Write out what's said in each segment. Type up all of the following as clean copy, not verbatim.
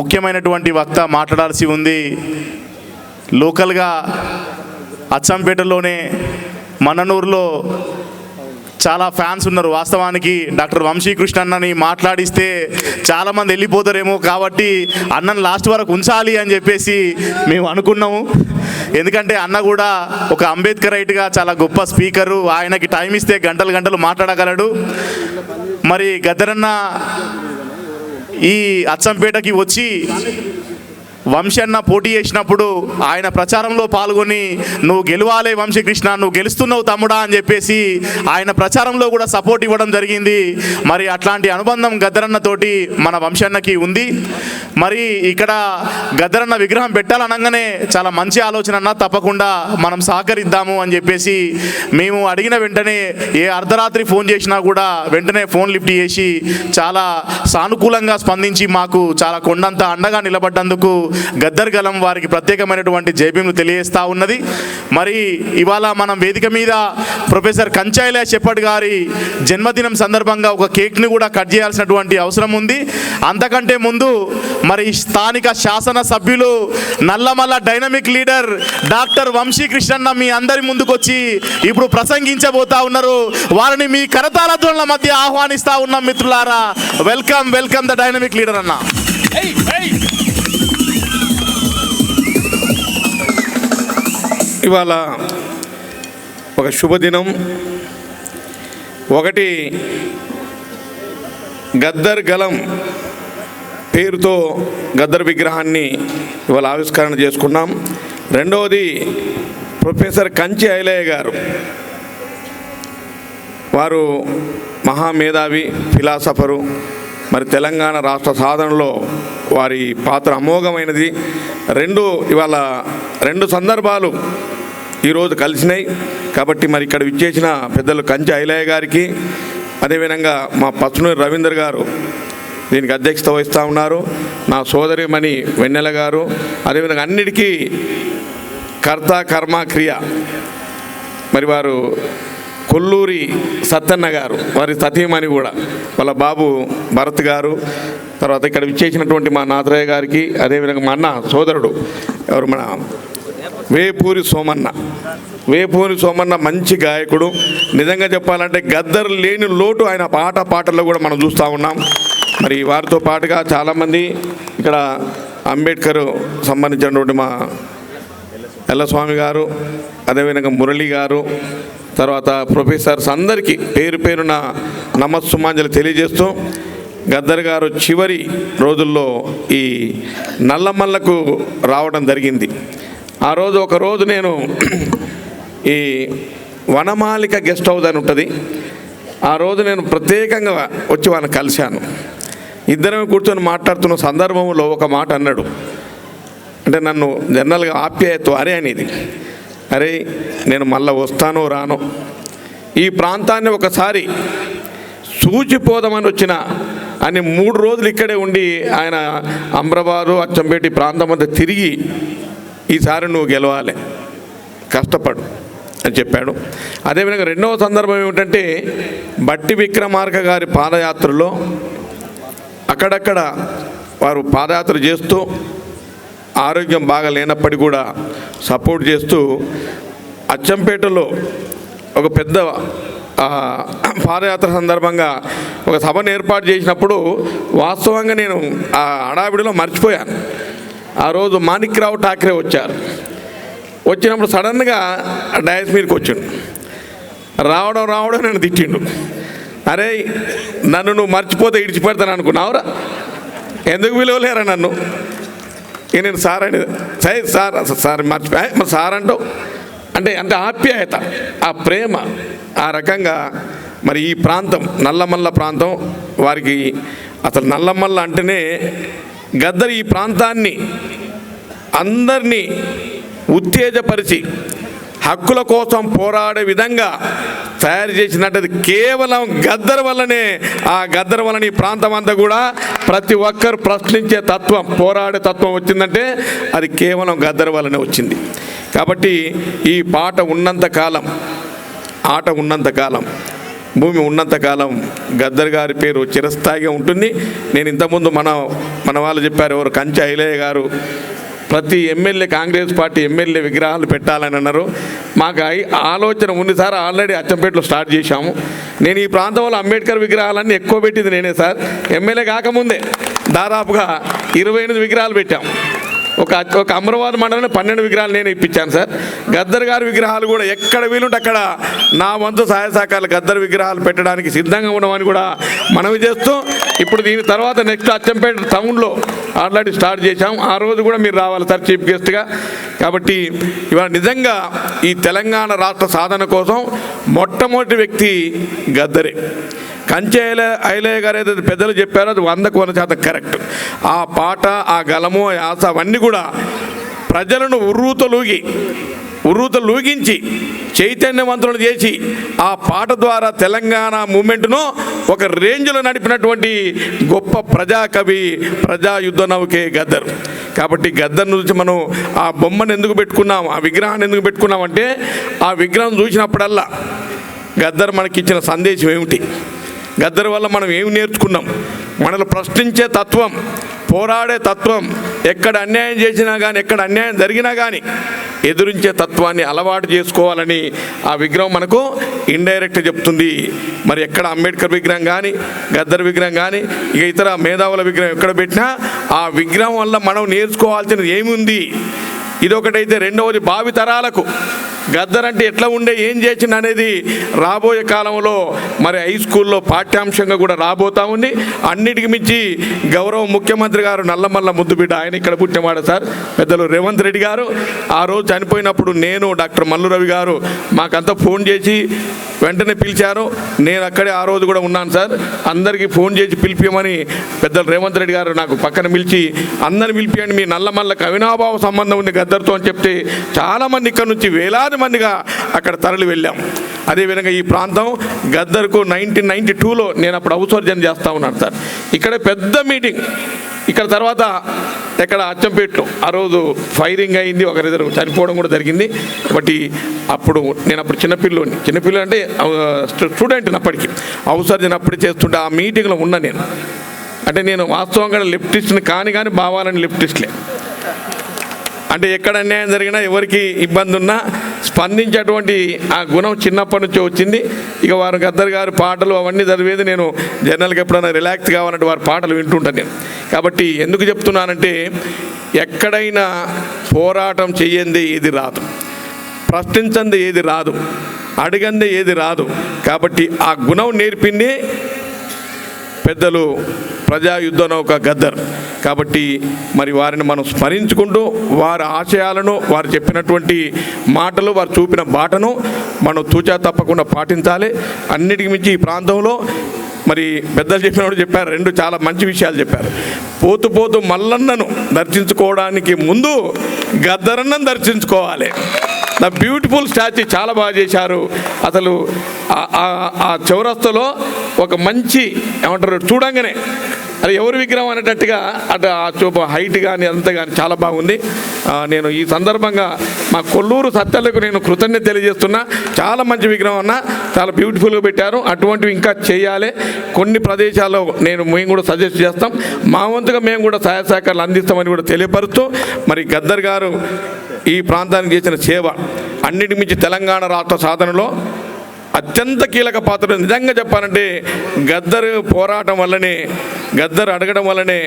ముఖ్యమైనటువంటి వక్త మాట్లాడాల్సి ఉంది. లోకల్గా అచ్చంపేటలోనే మన్ననూరులో చాలా ఫ్యాన్స్ ఉన్నారు. వాస్తవానికి డాక్టర్ వంశీకృష్ణ అన్నని మాట్లాడిస్తే చాలామంది వెళ్ళిపోతారేమో, కాబట్టి అన్నను లాస్ట్ వరకు ఉంచాలి అని చెప్పేసి మేము అనుకున్నాము. ఎందుకంటే అన్న కూడా ఒక అంబేద్కరైట్గా చాలా గొప్ప స్పీకరు. ఆయనకి టైం ఇస్తే గంటలు గంటలు మాట్లాడగలడు. మరి గద్దరన్న ఈ అచ్చంపేటకి వచ్చి వంశన్న పోటీ చేసినప్పుడు ఆయన ప్రచారంలో పాల్గొని నువ్వు గెలవాలే వంశీకృష్ణ, నువ్వు గెలుస్తున్నావు తమ్ముడా అని చెప్పేసి ఆయన ప్రచారంలో కూడా సపోర్ట్ ఇవ్వడం జరిగింది. మరి అట్లాంటి అనుబంధం గద్దరన్నతోటి మన వంశన్నకి ఉంది. మరి ఇక్కడ గద్దరన్న విగ్రహం పెట్టాలనగానే చాలా మంచి ఆలోచన అన్న, తప్పకుండా మనం సహకరిద్దాము అని చెప్పేసి మేము అడిగిన వెంటనే ఏ అర్ధరాత్రి ఫోన్ చేసినా కూడా వెంటనే ఫోన్ లిఫ్ట్ చేసి చాలా సానుకూలంగా స్పందించి మాకు చాలా కొండంత అండగా నిలబడ్డందుకు గద్దర్ గలం వారికి ప్రత్యేకమైనటువంటి జైబీములు తెలియజేస్తూ ఉన్నది. మరి ఇవాళ మనం వేదిక మీద ప్రొఫెసర్ కంచైల చెప్పడ్ గారి జన్మదినం సందర్భంగా ఒక కేక్ని కూడా కట్ చేయాల్సినటువంటి అవసరం ఉంది. అంతకంటే ముందు మరి స్థానిక శాసన సభ్యులు Nallamalla dynamic leader doctor Vamsikrishna మీ అందరి ముందుకొచ్చి ఇప్పుడు ప్రసంగించబోతా ఉన్నారు. వారిని మీ కరతాళ ధ్వనుల మధ్య ఆహ్వానిస్తా ఉన్నాం. మిత్రులారా, welcome welcome the dynamic leader అన్న. ఇవాళ ఒక శుభదినం. ఒకటి, గద్దర్ గలం పేరుతో గద్దర్ విగ్రహాన్ని ఇవాళ ఆవిష్కరణ చేసుకున్నాం. రెండవది, ప్రొఫెసర్ కంచి ఐలయ్య గారు, వారు మహామేధావి, ఫిలాసఫరు. మరి తెలంగాణ రాష్ట్ర సాధనలో వారి పాత్ర అమోఘమైనది. ఇవాళ రెండు సందర్భాలు ఈరోజు కలిసినాయి. కాబట్టి మరి ఇక్కడ విచ్చేసిన పెద్దలు కంచి ఐలయ్య గారికి, అదేవిధంగా మా పసునూరి రవీందర్ గారు దీనికి అధ్యక్షత వహిస్తూ ఉన్నారు, నా సోదరిమణి వెన్నెల గారు, అదేవిధంగా అన్నిటికీ కర్త కర్మ క్రియ మరి వారు కొల్లూరి సత్తన్న గారు, వారి సతీమణి కూడా వాళ్ళ బాబు భరత్ గారు, తర్వాత ఇక్కడ విచ్చేసినటువంటి మా నాథరయ్య గారికి, అదేవిధంగా మా అన్న సోదరుడు ఎవరు మన వేపూరి సోమన్న మంచి గాయకుడు. నిజంగా చెప్పాలంటే గద్దర్ లేని లోటు ఆయన పాటల్లో కూడా మనం చూస్తూ ఉన్నాం. మరి వారితో పాటుగా చాలామంది ఇక్కడ అంబేద్కర్ సంబంధించినటువంటి మా ఎల్లస్వామి గారు, అదేవిధంగా మురళి గారు, తర్వాత ప్రొఫెసర్స్ అందరికీ పేరు పేరున నమస్సుమాంజలి తెలియజేస్తూ, గద్దర్ గారు చివరి రోజుల్లో ఈ నల్లమల్లకు రావడం జరిగింది. ఆ రోజు ఒకరోజు నేను ఈ వనమాలిక గెస్ట్ హౌస్ అని ఉంటుంది, ఆ రోజు నేను ప్రత్యేకంగా వచ్చి వాళ్ళని కలిశాను. ఇద్దరం కూర్చొని మాట్లాడుతున్న సందర్భంలో ఒక మాట అన్నాడు. అంటే నన్ను జనరల్గా ఆప్యాయతో అరే అనేది, అరే నేను మళ్ళీ వస్తానో రానో, ఈ ప్రాంతాన్ని ఒకసారి చూచిపోదామని వచ్చిన అని 3 రోజులు ఇక్కడే ఉండి ఆయన అమ్రాబాదు అచ్చంపేట ప్రాంతం అంతా తిరిగి ఈసారి నువ్వు గెలవాలి, కష్టపడు అని చెప్పాడు. అదేవిధంగా రెండవ సందర్భం ఏమిటంటే, బట్టి విక్రమార్క గారి పాదయాత్రలో అక్కడక్కడ వారు పాదయాత్ర చేస్తూ ఆరోగ్యం బాగా లేనప్పటికీ కూడా సపోర్ట్ చేస్తూ అచ్చంపేటలో ఒక పెద్ద పాదయాత్ర సందర్భంగా ఒక సభను ఏర్పాటు చేసినప్పుడు వాస్తవంగా నేను ఆ హడావిడిలో మర్చిపోయాను. ఆ రోజు మాణిక్రావు ఠాక్రే వచ్చారు. వచ్చినప్పుడు సడన్గా డయాస్ మీదకి వచ్చాడు. రావడం నేను తిట్టిండు. అరే నన్ను నువ్వు మర్చిపోతే ఇడిచిపెడతాను అనుకున్నావురా, ఎందుకు విలువలేరా నన్ను? ఇక నేను సార్ అనేది సార్ మర్చిపోయా మరి సార్ అంటావు అంటే ఆప్యాయత, ఆ ప్రేమ, ఆ రకంగా మరి ఈ ప్రాంతం నల్లమల్ల ప్రాంతం వారికి అసలు నల్లమల్ల అంటేనే గద్దర్ ఈ ప్రాంతాన్ని అందరినీ ఉత్తేజపరిచి హక్కుల కోసం పోరాడే విధంగా తయారు చేసినట్టు కేవలం గద్దర్ వల్లనే. ఆ గద్దర్ వలన ఈ ప్రాంతం అంతా కూడా ప్రతి ఒక్కరు ప్రశ్నించే తత్వం, పోరాడే తత్వం వచ్చిందంటే అది కేవలం గద్దర్ వల్లనే వచ్చింది. కాబట్టి ఈ పాట ఉన్నంతకాలం, ఆట ఉన్నంతకాలం భూమి ఉన్నంతకాలం గద్దర్ గారి పేరు చిరస్థాయిగా ఉంటుంది. నేను ఇంతకుముందు మన వాళ్ళు చెప్పారు, ఎవరు కంచె ఐలయ్య గారు, ప్రతి ఎమ్మెల్యే కాంగ్రెస్ పార్టీ ఎమ్మెల్యే విగ్రహాలు పెట్టాలని అన్నారు. మాకు ఆలోచన ఉంది సార్. ఆల్రెడీ అచ్చంపేటలో స్టార్ట్ చేశాము. నేను ఈ ప్రాంతంలో అంబేద్కర్ విగ్రహాలన్నీ ఎక్కువ పెట్టింది నేనే సార్. ఎమ్మెల్యే కాకముందే దాదాపుగా 28 విగ్రహాలు పెట్టాం. ఒక అమరావతి మండలంలో 12 విగ్రహాలు నేను ఇప్పించాను సార్. గద్దర్ గారి విగ్రహాలు కూడా ఎక్కడ వీలుంటే అక్కడ నా వంతు సహాయ సహకారాలు గద్దర్ విగ్రహాలు పెట్టడానికి సిద్ధంగా ఉన్నామని కూడా మనవి చేస్తూ, ఇప్పుడు దీని తర్వాత నెక్స్ట్ అచ్చంపేట టౌన్లో ఆల్రెడీ స్టార్ట్ చేశాం. ఆ రోజు కూడా మీరు రావాలి సార్ చీఫ్ గెస్ట్గా. కాబట్టి ఇవాళ నిజంగా ఈ తెలంగాణ రాష్ట్ర సాధన కోసం మొట్టమొదటి వ్యక్తి గద్దరే. కంచె ఐలయ్య గారు ఏదైతే పెద్దలు చెప్పారో అది 100% కరెక్ట్. ఆ పాట, ఆ గలము, యాస అవన్నీ కూడా ప్రజలను ఉర్రూతలూగించి చైతన్యవంతులను చేసి ఆ పాట ద్వారా తెలంగాణ మూమెంట్ను ఒక రేంజ్లో నడిపినటువంటి గొప్ప ప్రజాకవి, ప్రజా యుద్ధ నౌకే గద్దర్. కాబట్టి గద్దర్ నుంచి మనం ఆ బొమ్మను ఎందుకు పెట్టుకున్నాం, ఆ విగ్రహాన్ని ఎందుకు పెట్టుకున్నాం అంటే, ఆ విగ్రహం చూసినప్పుడల్లా గద్దర్ మనకిచ్చిన సందేశం ఏమిటి, గద్దర్ వల్ల మనం ఏమి నేర్చుకున్నాం, మనల్ని ప్రశ్నించే తత్వం, పోరాడే తత్వం, ఎక్కడ అన్యాయం చేసినా కానీ, ఎక్కడ అన్యాయం జరిగినా కానీ ఎదురించే తత్వాన్ని అలవాటు చేసుకోవాలని ఆ విగ్రహం మనకు ఇండైరెక్ట్ చెప్తుంది. మరి ఎక్కడ అంబేద్కర్ విగ్రహం కానీ, గద్దర్ విగ్రహం కానీ, ఇక ఇతర మేధావుల విగ్రహం ఎక్కడ పెట్టినా ఆ విగ్రహం వల్ల మనం నేర్చుకోవాల్సినది ఏముంది, ఇదొకటైతే. రెండవది, భావి తరాలకు గద్దర్ అంటే ఎట్లా ఉండే, ఏం చేసింది అనేది రాబోయే కాలంలో మరి హై స్కూల్లో పాఠ్యాంశంగా కూడా రాబోతా ఉంది. అన్నిటికి మించి గౌరవ ముఖ్యమంత్రి గారు నల్లమల్ల ముద్దుబిడ్డ, ఆయన ఇక్కడ పుట్టినవాడు సార్, పెద్దలు రేవంత్ రెడ్డి గారు. ఆ రోజు చనిపోయినప్పుడు నేను, డాక్టర్ మల్లు రవి గారు మాకంతా ఫోన్ చేసి వెంటనే పిలిచారు. నేను అక్కడే ఆ రోజు కూడా ఉన్నాను సార్. అందరికీ ఫోన్ చేసి పిలిపియమని పెద్దలు రేవంత్ రెడ్డి గారు నాకు పక్కన పిలిచి, అందరిని పిలిపియండి, మీ నల్లమల్లకి అవినాభావ సంబంధం ఉంది గద్దర్తో అని చెప్తే చాలామంది ఇక్కడ నుంచి వేలాది మందిగా అక్కడ తరలి వెళ్ళాం. అదేవిధంగా ఈ ప్రాంతం గద్దర్కు 1992లో నేను అప్పుడు అవసర్జన చేస్తూ ఉన్నాను సార్. ఇక్కడ పెద్ద మీటింగ్, ఇక్కడ తర్వాత ఎక్కడ అచ్చంపేటలో ఆ రోజు ఫైరింగ్ అయింది, ఒకరిద్దరు చనిపోవడం కూడా జరిగింది. కాబట్టి నేను అప్పుడు చిన్నపిల్ల అంటే స్టూడెంట్ అప్పటికి, అవసర్జన అప్పుడు చేస్తుంటే ఆ మీటింగ్లో ఉన్నా నేను. అంటే నేను వాస్తవంగా లెఫ్టిస్ట్ని కానీ భావాలని లెఫ్టిస్ట్లే. అంటే ఎక్కడ అన్యాయం జరిగినా, ఎవరికి ఇబ్బంది ఉన్నా స్పందించేటువంటి ఆ గుణం చిన్నప్పటి నుంచి వచ్చింది. ఇక వారు గద్దర్ గారి పాటలు అవన్నీ చదివేది నేను జనరల్గా ఎప్పుడైనా రిలాక్స్ కావాలంటే వారి పాటలు వింటుంటాను నేను. కాబట్టి ఎందుకు చెప్తున్నానంటే, ఎక్కడైనా పోరాటం చెయ్యంది ఏది రాదు, ప్రశ్నించంది ఏది రాదు, అడిగంది ఏది రాదు. కాబట్టి ఆ గుణం నేర్పింది పెద్దలు ప్రజా యుద్ధ నౌక గద్దర్. కాబట్టి మరి వారిని మనం స్మరించుకుంటూ, వారి ఆశయాలను, వారు చెప్పినటువంటి మాటలు, వారు చూపిన బాటను మనం తూచా తప్పకుండా పాటించాలి. అన్నిటికి మించి ఈ ప్రాంతంలో మరి పెద్దలు చెప్పినప్పుడు చెప్పారు, 2 చాలా మంచి విషయాలు చెప్పారు. పోతూ మల్లన్నను దర్శించుకోవడానికి ముందు గద్దరన్నను దర్శించుకోవాలి. ద బ్యూటిఫుల్ స్టాచ్యూ చాలా బాగా చేశారు. అసలు ఆ చౌరస్తలో ఒక మంచి ఏమంటారు, చూడంగానే అది ఎవరి విగ్రహం అనేటట్టుగా అటు ఆ చూపు హైట్ కానీ అంతా కానీ చాలా బాగుంది. నేను ఈ సందర్భంగా మా కొల్లూరు సత్యాలకు నేను కృతజ్ఞత తెలియజేస్తున్నా. చాలా మంచి విగ్రహం అన్న, చాలా బ్యూటిఫుల్గా పెట్టారు. అటువంటివి ఇంకా చేయాలి. కొన్ని ప్రదేశాల్లో మేము కూడా సజెస్ట్ చేస్తాం, మా వంతుగా మేము కూడా సహాయ సహకారాలు అందిస్తామని కూడా తెలియపరుస్తూ, మరి గద్దర్ గారు ఈ ప్రాంతానికి చేసిన సేవ అన్నిటి మించి తెలంగాణ రాష్ట్ర సాధనలో అత్యంత కీలక పాత్ర. నిజంగా చెప్పాలంటే గద్దర్ పోరాటం వల్లనే, గద్దర్ అడగడం వల్లనే,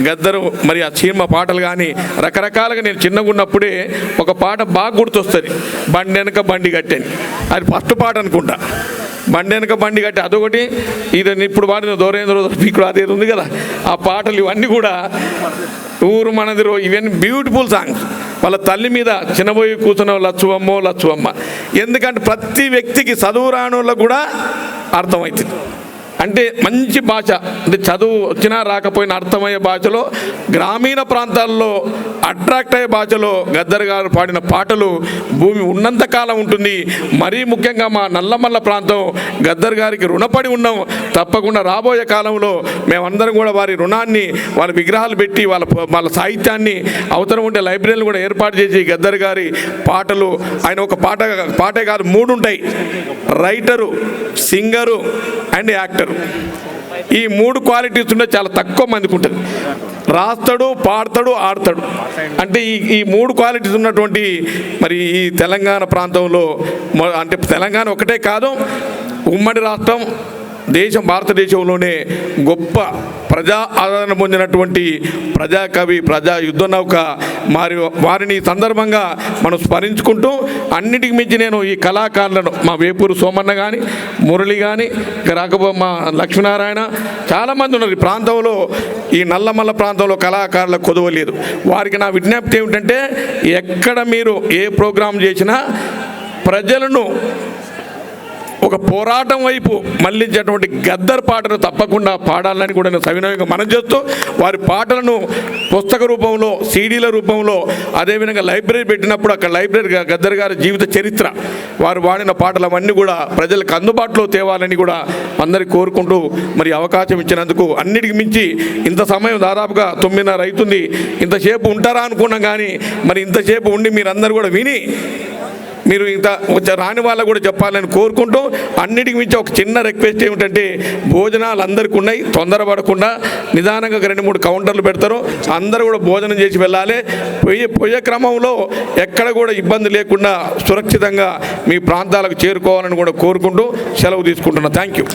గద్దరు మరి ఆ సినిమా పాటలు కానీ రకరకాలుగా, నేను చిన్నగా ఉన్నప్పుడే ఒక పాట బాగా గుర్తొస్తుంది, బండి వెనక బండి కట్టని. అది ఫస్ట్ పాట అనుకుంటా, బండి వెనక బండి కట్టి. అదొకటి, ఇది ఇప్పుడు పాడిన దోరేంద్ర ఇప్పుడు అదేది ఉంది కదా, ఆ పాటలు ఇవన్నీ కూడా ఊరు మనదిరో, ఇవన్నీ బ్యూటిఫుల్ సాంగ్స్. వాళ్ళ తల్లి మీద చిన్నబోయి కూర్చున్న లచ్చువమ్మ. ఎందుకంటే ప్రతి వ్యక్తికి, చదువు రానోళ్ళకు కూడా అర్థమవుతుంది. అంటే మంచి భాష, అంటే చదువు వచ్చినా రాకపోయినా అర్థమయ్యే భాషలో, గ్రామీణ ప్రాంతాల్లో అట్రాక్ట్ అయ్యే భాషలో గద్దర్ గారు పాడిన పాటలు భూమి ఉన్నంతకాలం ఉంటుంది. మరీ ముఖ్యంగా మా నల్లమల్ల ప్రాంతం గద్దర్ గారికి రుణపడి ఉన్నాం. తప్పకుండా రాబోయే కాలంలో మేమందరం కూడా వారి రుణాన్ని, వాళ్ళ విగ్రహాలు పెట్టి, వాళ్ళ సాహిత్యాన్ని, అవసరం ఉంటే లైబ్రరీలు కూడా ఏర్పాటు చేసి గద్దర్ గారి పాటలు, ఆయన ఒక పాటే కాదు 3 ఉంటాయి. Writer, singer and actor. ఈ 3 క్వాలిటీస్ ఉంటే చాలా తక్కువ మందికి ఉంటుంది. రాస్తాడు, పాడతాడు, ఆడతాడు. అంటే ఈ 3 క్వాలిటీస్ ఉన్నటువంటి మరి ఈ తెలంగాణ ప్రాంతంలో, అంటే తెలంగాణ ఒకటే కాదు, ఉమ్మడి రాష్ట్రం, దేశం భారతదేశంలోనే గొప్ప ప్రజా ఆదరణ పొందినటువంటి ప్రజాకవి, ప్రజా యుద్ధ నౌక వారిని సందర్భంగా మనం స్మరించుకుంటూ, అన్నిటికి మించి నేను ఈ కళాకారులను మా వేపూరు సోమన్న కానీ, మురళి కానీ, మా లక్ష్మీనారాయణ చాలామంది ఉన్నారు ఈ ప్రాంతంలో. ఈ నల్లమల్ల ప్రాంతంలో కళాకారుల కొదవలేదు. వారికి నా విజ్ఞప్తి ఏమిటంటే, ఎక్కడ మీరు ఏ ప్రోగ్రాం చేసినా ప్రజలను ఒక పోరాటం వైపు మళ్ళించేటువంటి గద్దర్ పాటను తప్పకుండా పాడాలని కూడా నేను సవినయంగా మనం చేస్తూ, వారి పాటలను పుస్తక రూపంలో, సీడీల రూపంలో, అదేవిధంగా లైబ్రరీ పెట్టినప్పుడు అక్కడ లైబ్రరీ గద్దర్ గారి జీవిత చరిత్ర, వారు వాడిన పాటలు అవన్నీ కూడా ప్రజలకు అందుబాటులో తేవాలని కూడా అందరికీ కోరుకుంటూ, మరి అవకాశం ఇచ్చినందుకు అన్నిటికి మించి ఇంత సమయం దాదాపుగా 9:30 అవుతుంది. ఇంతసేపు ఉంటారా అనుకున్నాం, కానీ మరి ఇంతసేపు ఉండి మీరందరూ కూడా విని మీరు ఇంత రాని వాళ్ళకు కూడా చెప్పాలని కోరుకుంటూ, అన్నిటికి మించి ఒక చిన్న రిక్వెస్ట్ ఏమిటంటే, భోజనాలు అందరికీ ఉన్నాయి, తొందరపడకుండా నిదానంగా 2-3 కౌంటర్లు పెడతారు, అందరూ కూడా భోజనం చేసి వెళ్ళాలి. పోయే క్రమంలో ఎక్కడ కూడా ఇబ్బంది లేకుండా సురక్షితంగా మీ ప్రాంతాలకు చేరుకోవాలని కూడా కోరుకుంటూ సెలవు తీసుకుంటున్నాను. Thank you.